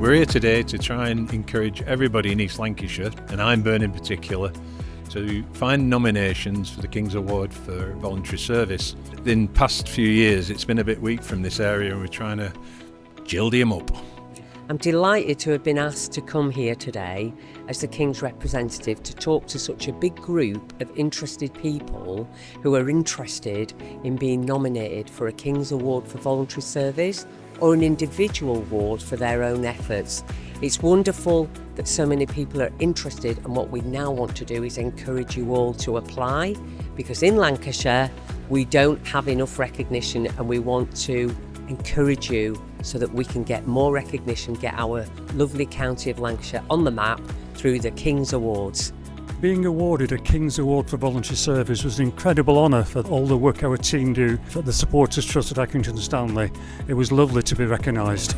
we're here today to try and encourage everybody in East Lancashire, and Ironburn in particular, to find nominations for the King's Award for Voluntary Service. In the past few years it's been a bit weak from this area and we're trying to gildy them up. I'm delighted to have been asked to come here today as the King's representative to talk to such a big group of interested people who are interested in being nominated for a King's Award for Voluntary Service or an individual award for their own efforts. It's wonderful that so many people are interested, and what we now want to do is encourage you all to apply, because in Lancashire we don't have enough recognition, and we want to encourage you so that we can get more recognition, get our lovely county of Lancashire on the map through the King's Awards. Being awarded a King's Award for Voluntary Service was an incredible honour for all the work our team do for the Supporters Trust at Accrington Stanley. It was lovely to be recognised.